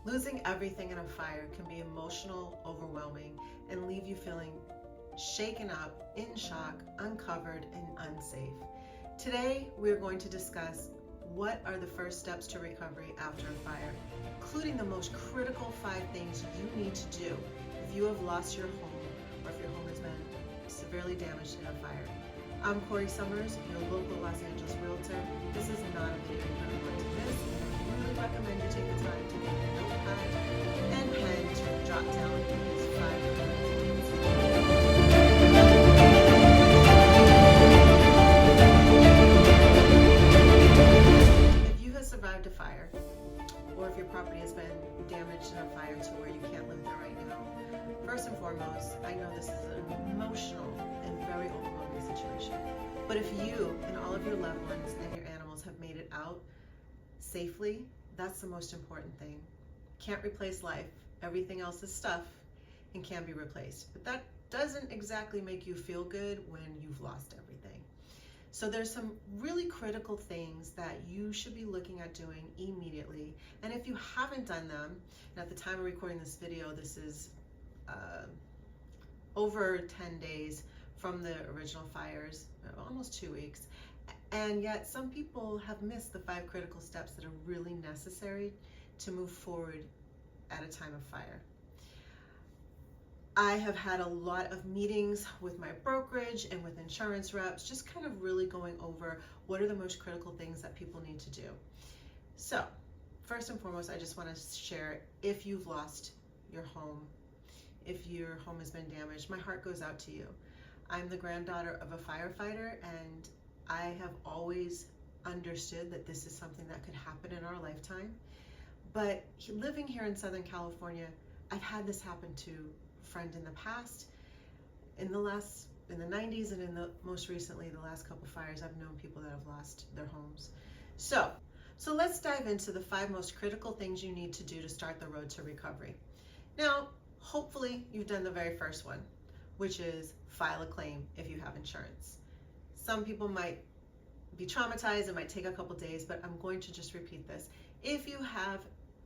Losing everything in a fire can be emotional, overwhelming, and leave you feeling shaken up, in shock, uncovered, and unsafe. Today, we're going to discuss what are the first steps to recovery after a fire, including the most critical 5 things you need to do if you have lost your home or if your home has been severely damaged in a fire. I'm Corrie Sommers, your local Los Angeles Realtor. This is not a video you're going to want to miss, and I really recommend you take the time to get a notepad and pen to jot down these 5 things. If you have survived a fire, or if your property has been damaged in a fire to where you can't live there right now, first and foremost, I know this is an emotional and very overwhelming situation. But if you and all of your loved ones and your animals have made it out safely, that's the most important thing. Can't replace life. Everything else is stuff and can be replaced. But that doesn't exactly make you feel good when you've lost everything. So there's some really critical things that you should be looking at doing immediately. And if you haven't done them, and at the time of recording this video, this is over 10 days from the original fires, almost 2 weeks. And yet some people have missed the 5 critical steps that are really necessary to move forward at a time of fire. I have had a lot of meetings with my brokerage and with insurance reps, just kind of really going over what are the most critical things that people need to do. So first and foremost, I just want to share, if you've lost your home, if your home has been damaged, my heart goes out to you. I'm the granddaughter of a firefighter, and I have always understood that this is something that could happen in our lifetime. But living here in Southern California, I've had this happen to a friend in the past. In the 90s and most recently, the last couple fires, I've known people that have lost their homes. So let's dive into the 5 most critical things you need to do to start the road to recovery. Now, hopefully you've done the very first one, which is file a claim if you have insurance. Some people might be traumatized, it might take a couple days, but I'm going to just repeat this. If you have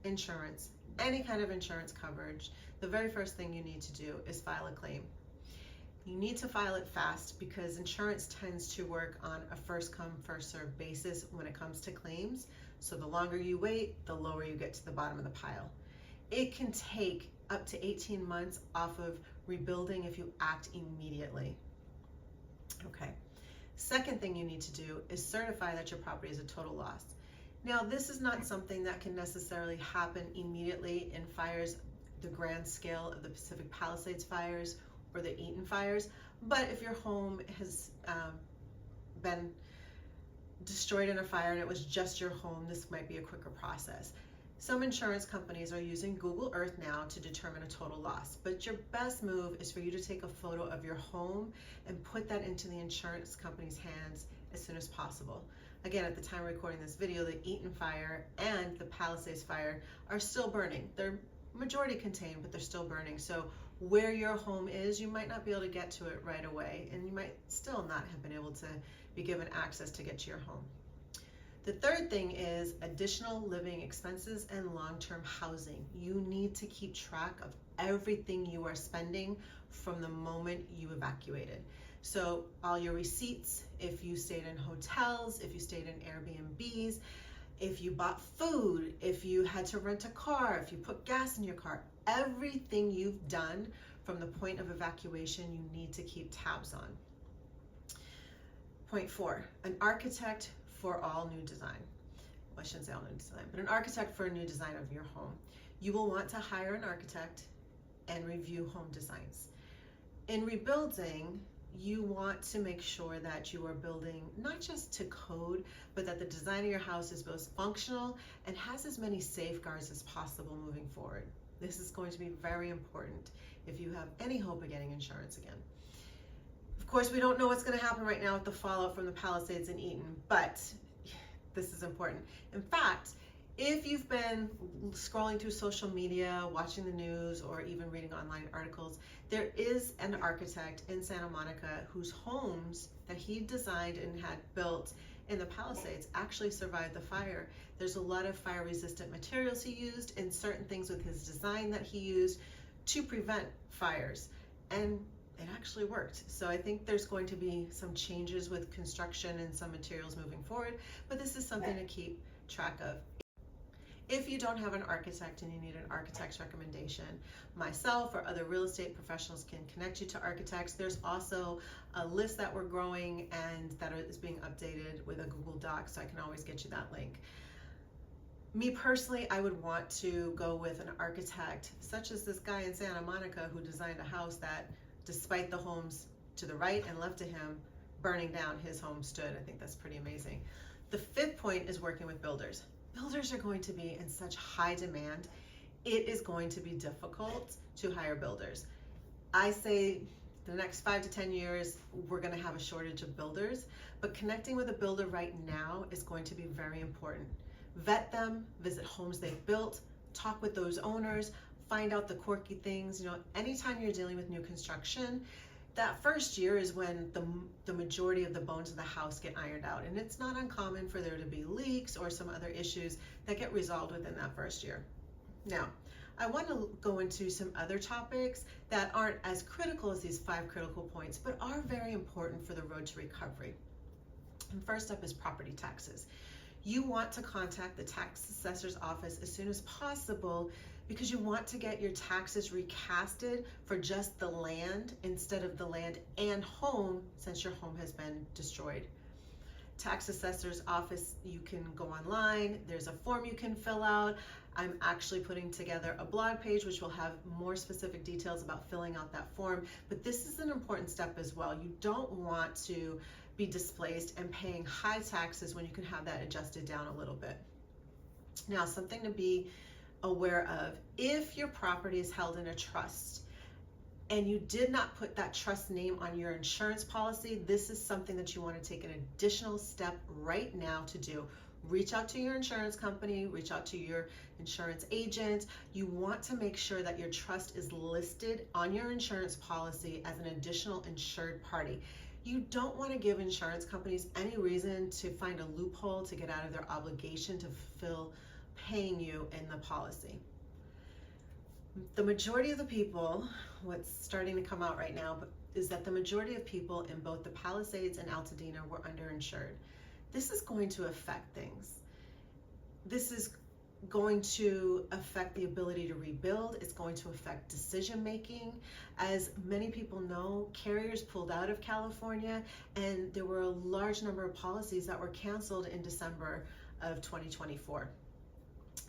insurance, any kind of insurance coverage, the very first thing you need to do is file a claim. You need to file it fast because insurance tends to work on a first come, first served basis when it comes to claims. So the longer you wait, the lower you get to the bottom of the pile. It can take up to 18 months off of rebuilding if you act immediately. Okay. Second thing you need to do is certify that your property is a total loss. Now, this is not something that can necessarily happen immediately in fires, the grand scale of the Pacific Palisades fires or the Eaton fires, but if your home has been destroyed in a fire and it was just your home, this might be a quicker process. Some insurance companies are using Google Earth now to determine a total loss, but your best move is for you to take a photo of your home and put that into the insurance company's hands as soon as possible. Again, at the time of recording this video, the Eaton fire and the Palisades fire are still burning. They're majority contained, but they're still burning. So where your home is, you might not be able to get to it right away, and you might still not have been able to be given access to get to your home. The third thing is additional living expenses and long-term housing. You need to keep track of everything you are spending from the moment you evacuated. So all your receipts, if you stayed in hotels, if you stayed in Airbnbs, if you bought food, if you had to rent a car, if you put gas in your car, everything you've done from the point of evacuation, you need to keep tabs on. Point 4, an architect for all new design. Well, I shouldn't say all new design, but an architect for a new design of your home. You will want to hire an architect and review home designs. In rebuilding, you want to make sure that you are building not just to code, but that the design of your house is both functional and has as many safeguards as possible moving forward. This is going to be very important if you have any hope of getting insurance again. Of course, we don't know what's going to happen right now with the fallout from the Palisades and Eaton, but this is important. In fact, if you've been scrolling through social media, watching the news, or even reading online articles, there is an architect in Santa Monica whose homes that he designed and had built in the Palisades actually survived the fire. There's a lot of fire resistant materials he used and certain things with his design that he used to prevent fires, and it actually worked. So I think there's going to be some changes with construction and some materials moving forward, but this is something to keep track of. If you don't have an architect and you need an architect's recommendation, myself or other real estate professionals can connect you to architects. There's also a list that we're growing and that is being updated with a Google Doc, so I can always get you that link. Me personally, I would want to go with an architect such as this guy in Santa Monica who designed a house that, despite the homes to the right and left of him burning down, his home stood. I think that's pretty amazing. The fifth point is working with builders. Builders are going to be in such high demand. It is going to be difficult to hire builders. I say the next 5 to 10 years, we're going to have a shortage of builders, but connecting with a builder right now is going to be very important. Vet them, visit homes they've built, talk with those owners, find out the quirky things. You know, anytime you're dealing with new construction, that first year is when the majority of the bones of the house get ironed out, and it's not uncommon for there to be leaks or some other issues that get resolved within that first year. Now, I want to go into some other topics that aren't as critical as these 5 critical points, but are very important for the road to recovery. And first up is property taxes. You want to contact the tax assessor's office as soon as possible because you want to get your taxes recasted for just the land instead of the land and home, since your home has been destroyed. Tax assessor's office, you can go online, there's a form you can fill out. I'm actually putting together a blog page which will have more specific details about filling out that form, but this is an important step as well. You don't want to be displaced and paying high taxes when you can have that adjusted down a little bit. Now, something to be aware of: if your property is held in a trust and you did not put that trust name on your insurance policy, this is something that you want to take an additional step right now to do. Reach out to your insurance company, reach out to your insurance agent. You want to make sure that your trust is listed on your insurance policy as an additional insured party. You don't want to give insurance companies any reason to find a loophole to get out of their obligation to fulfill paying you in the policy. The majority of the people, what's starting to come out right now, is that the majority of people in both the Palisades and Altadena were underinsured. This is going to affect things. This is going to affect the ability to rebuild. It's going to affect decision making. As many people know, carriers pulled out of California, and there were a large number of policies that were canceled in December of 2024.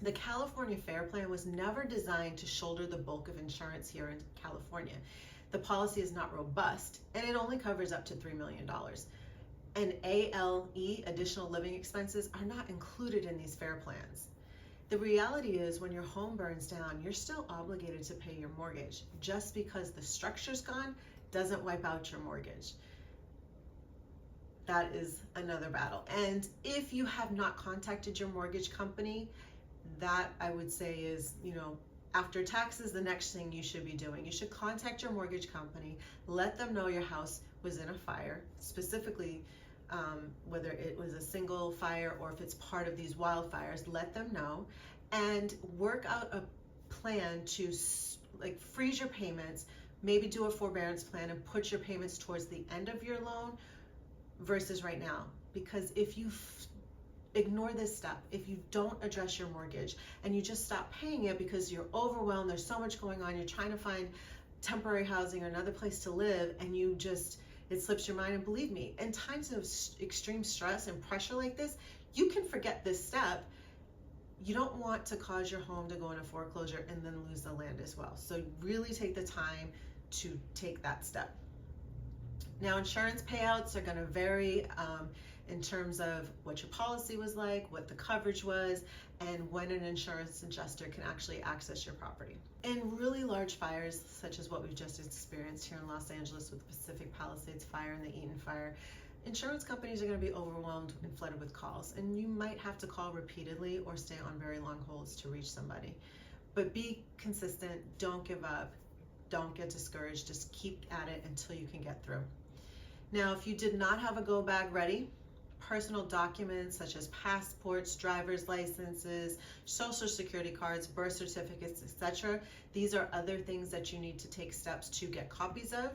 The California Fair Plan was never designed to shoulder the bulk of insurance here in California. The policy is not robust, and it only covers up to $3 million. And ALE, additional living expenses, are not included in these fair plans. The reality is, when your home burns down, you're still obligated to pay your mortgage. Just because the structure's gone doesn't wipe out your mortgage. That is another battle. And if you have not contacted your mortgage company, that I would say is, after taxes, the next thing you should be doing. You should contact your mortgage company, let them know your house was in a fire, specifically whether it was a single fire or if it's part of these wildfires. Let them know and work out a plan to freeze your payments, maybe do a forbearance plan and put your payments towards the end of your loan versus right now. Because if you ignore this step, if you don't address your mortgage and you just stop paying it because you're overwhelmed, there's so much going on, you're trying to find temporary housing or another place to live, and it slips your mind. And believe me, in times of extreme stress and pressure like this, you can forget this step. You don't want to cause your home to go into foreclosure and then lose the land as well. So really take the time to take that step. Now, insurance payouts are going to vary in terms of what your policy was like, what the coverage was, and when an insurance adjuster can actually access your property. In really large fires, such as what we've just experienced here in Los Angeles with the Pacific Palisades fire and the Eaton fire, insurance companies are going to be overwhelmed and flooded with calls, and you might have to call repeatedly or stay on very long holds to reach somebody. But be consistent, don't give up, don't get discouraged, just keep at it until you can get through. Now, if you did not have a go bag ready, personal documents such as passports, driver's licenses, social security cards, birth certificates, etc. These are other things that you need to take steps to get copies of.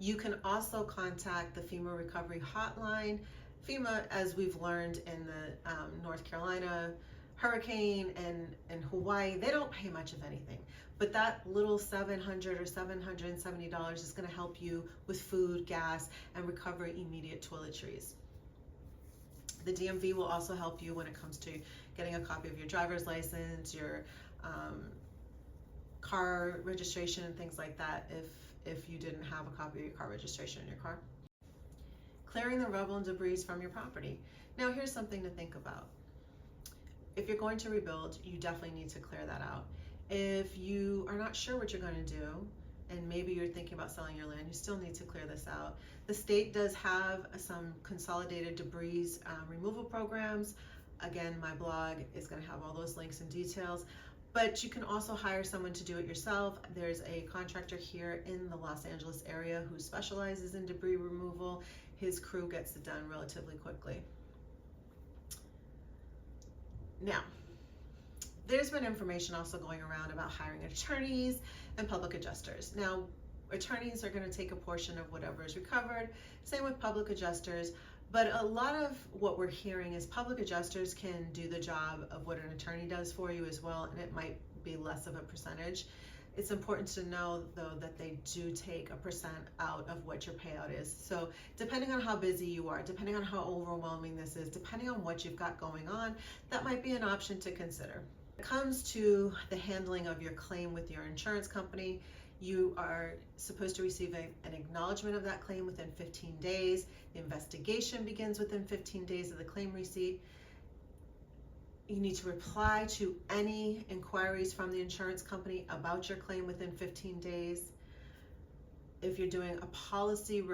You can also contact the FEMA Recovery Hotline. FEMA, as we've learned in the North Carolina hurricane and Hawaii, they don't pay much of anything. But that little $700 or $770 is going to help you with food, gas, and recover immediate toiletries. The DMV will also help you when it comes to getting a copy of your driver's license, your car registration, and things like that if you didn't have a copy of your car registration in your car. Clearing the rubble and debris from your property. Now here's something to think about. If you're going to rebuild, you definitely need to clear that out. If you are not sure what you're going to do, and maybe you're thinking about selling your land, you still need to clear this out. The state does have some consolidated debris removal programs. Again, my blog is going to have all those links and details, but you can also hire someone to do it yourself. There's a contractor here in the Los Angeles area who specializes in debris removal. His crew gets it done relatively quickly. Now, there's been information also going around about hiring attorneys and public adjusters. Now, attorneys are going to take a portion of whatever is recovered, same with public adjusters, but a lot of what we're hearing is public adjusters can do the job of what an attorney does for you as well, and it might be less of a percentage. It's important to know, though, that they do take a percent out of what your payout is. So depending on how busy you are, depending on how overwhelming this is, depending on what you've got going on, that might be an option to consider. When it comes to the handling of your claim with your insurance company, you are supposed to receive an acknowledgement of that claim within 15 days. The investigation begins within 15 days of the claim receipt. You need to reply to any inquiries from the insurance company about your claim within 15 days. If you're doing a policy a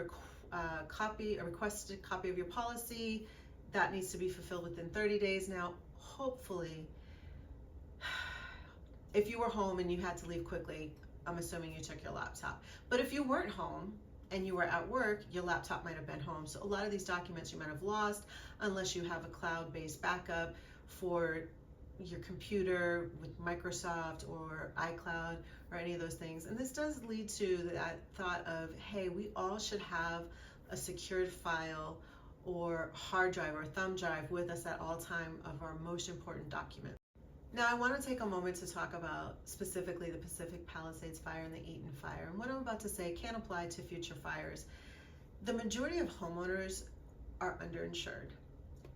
requested copy of your policy, that needs to be fulfilled within 30 days. Now, hopefully, if you were home and you had to leave quickly, I'm assuming you took your laptop. But if you weren't home and you were at work, your laptop might have been home. So a lot of these documents you might have lost unless you have a cloud-based backup for your computer with Microsoft or iCloud or any of those things. And this does lead to that thought of, hey, we all should have a secured file or hard drive or thumb drive with us at all time of our most important documents. Now, I want to take a moment to talk about specifically the Pacific Palisades fire and the Eaton fire. And what I'm about to say can apply to future fires. The majority of homeowners are underinsured.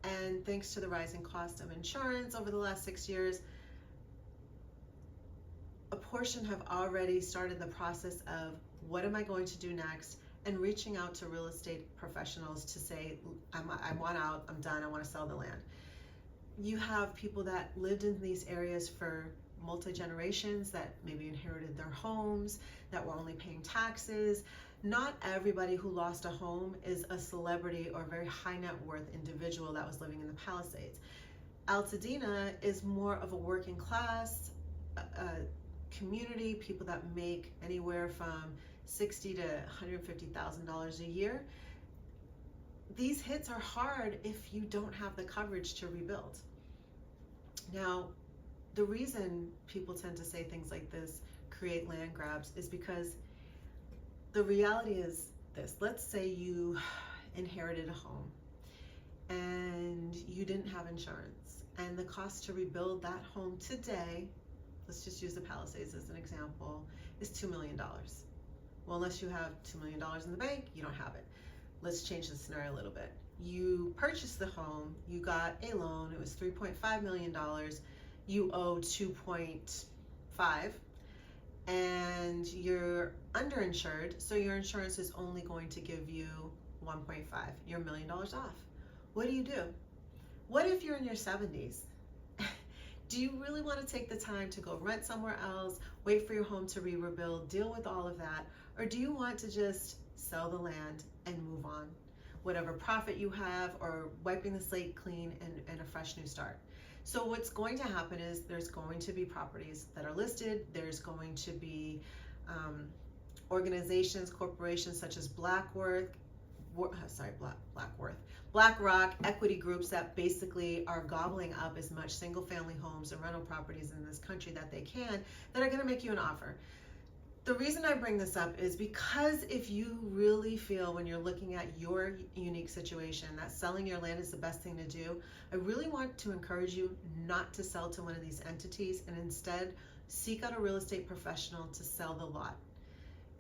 And thanks to the rising cost of insurance over the last 6 years, a portion have already started the process of what am I going to do next, and reaching out to real estate professionals to say, I want out, I'm done, I want to sell the land. You have people that lived in these areas for multi-generations that maybe inherited their homes, that were only paying taxes. Not everybody who lost a home is a celebrity or a very high net worth individual that was living in the Palisades. Altadena is more of a working class community, people that make anywhere from $60,000 to $150,000 a year. These hits are hard if you don't have the coverage to rebuild. Now, the reason people tend to say things like this, create land grabs, is because the reality is this. Let's say you inherited a home and you didn't have insurance, and the cost to rebuild that home today, let's just use the Palisades as an example, is $2 million. Well, unless you have $2 million in the bank, you don't have it. Let's change the scenario a little bit. You purchased the home, you got a loan, it was $3.5 million, you owe 2.5, and you're underinsured, so your insurance is only going to give you 1.5. You're $1 million off. What do? What if you're in your 70s? Do you really want to take the time to go rent somewhere else, wait for your home to rebuild, deal with all of that, or do you want to just sell the land and move on? Whatever profit you have, or wiping the slate clean and a fresh new start. So what's going to happen is there's going to be properties that are listed. There's going to be organizations, corporations such as Blackworth, BlackRock equity groups that basically are gobbling up as much single family homes and rental properties in this country that they can, that are going to make you an offer. The reason I bring this up is because if you really feel, when you're looking at your unique situation, that selling your land is the best thing to do, I really want to encourage you not to sell to one of these entities and instead seek out a real estate professional to sell the lot.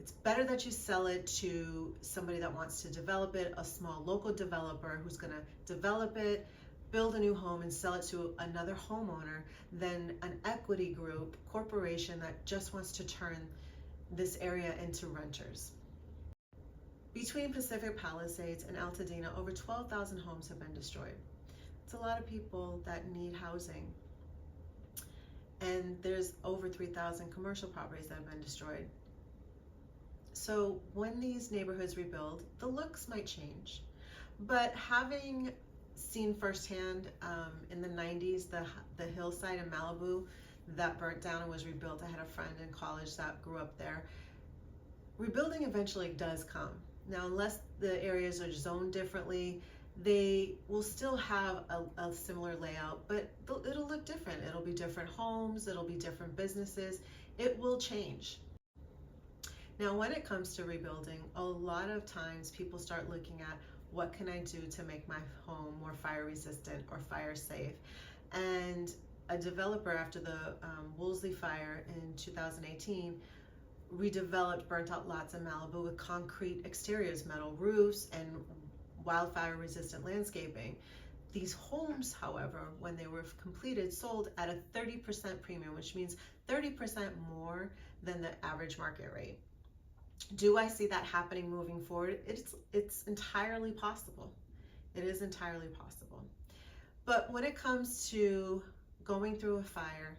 It's better that you sell it to somebody that wants to develop it, a small local developer who's going to develop it, build a new home and sell it to another homeowner, than an equity group, corporation that just wants to turn this area into renters. Between Pacific Palisades and Altadena, over 12,000 homes have been destroyed. It's a lot of people that need housing. And there's over 3,000 commercial properties that have been destroyed. So when these neighborhoods rebuild, the looks might change. But having seen firsthand in the 90s, the hillside in Malibu that burnt down and was rebuilt. I had a friend in college that grew up there. Rebuilding eventually does come. Now, unless the areas are zoned differently, they will still have a similar layout, but it'll look different. It'll be different homes, it'll be different businesses. It will change. Now, when it comes to rebuilding, a lot of times people start looking at, what can I do to make my home more fire resistant or fire safe? And a developer, after the Woolsey fire in 2018, redeveloped burnt out lots in Malibu with concrete exteriors, metal roofs, and wildfire resistant landscaping. These homes, however, when they were completed, sold at a 30% premium, which means 30% more than the average market rate. Do I see that happening moving forward? It's entirely possible. It is entirely possible. But when it comes to going through a fire,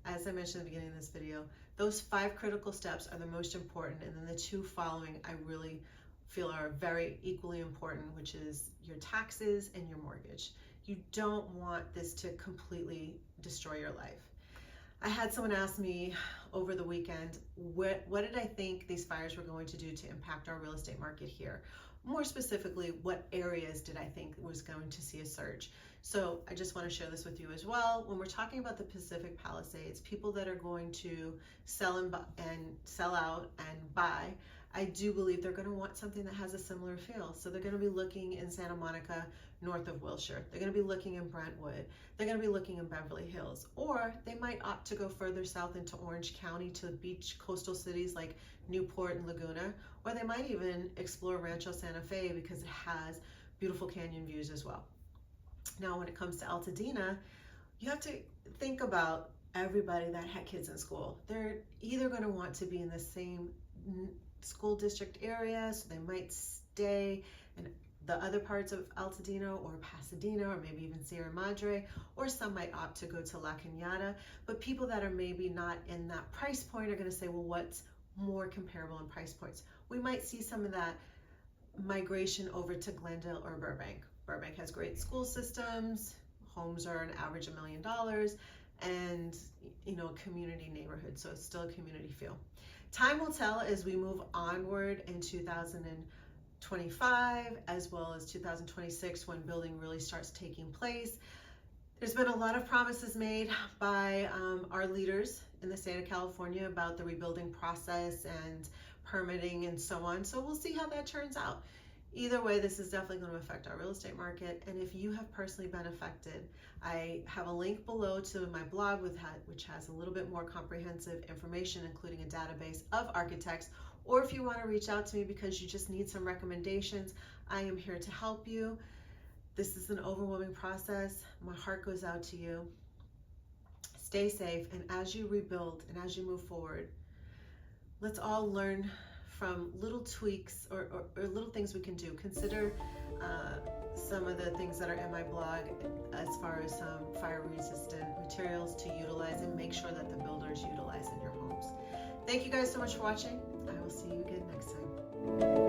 as I mentioned at the beginning of this video, those 5 critical steps are the most important, and then the 2 following I really feel are very equally important, which is your taxes and your mortgage. You don't want this to completely destroy your life. I had someone ask me over the weekend, what did I think these fires were going to do to impact our real estate market here? More specifically, what areas did I think was going to see a surge? So I just want to share this with you as well. When we're talking about the Pacific Palisades, people that are going to sell and sell out and buy, I do believe they're going to want something that has a similar feel. So they're going to be looking in Santa Monica, north of Wilshire. They're going to be looking in Brentwood. They're going to be looking in Beverly Hills. Or they might opt to go further south into Orange County to beach coastal cities like Newport and Laguna. Or they might even explore Rancho Santa Fe because it has beautiful canyon views as well. Now, when it comes to Altadena, you have to think about everybody that had kids in school. They're either going to want to be in the same school district area, so they might stay in the other parts of Altadena or Pasadena or maybe even Sierra Madre, or some might opt to go to La Cañada. But people that are maybe not in that price point are going to say, well, what's more comparable in price points? We might see some of that migration over to Glendale or Burbank. Burbank has great school systems, homes are an average $1 million, and a community neighborhood, so it's still a community feel. Time will tell as we move onward in 2025 as well as 2026, when building really starts taking place. There's been a lot of promises made by our leaders in the state of California about the rebuilding process and permitting and so on. So we'll see how that turns out. Either way, this is definitely going to affect our real estate market. And if you have personally been affected, I have a link below to my blog which has a little bit more comprehensive information, including a database of architects. Or if you want to reach out to me because you just need some recommendations, I am here to help you. This is an overwhelming process. My heart goes out to you. Stay safe, and as you rebuild and as you move forward, let's all learn from little tweaks or little things we can do. Consider some of the things that are in my blog as far as some fire resistant materials to utilize, and make sure that the builders utilize in your homes. Thank you guys so much for watching. I will see you again next time.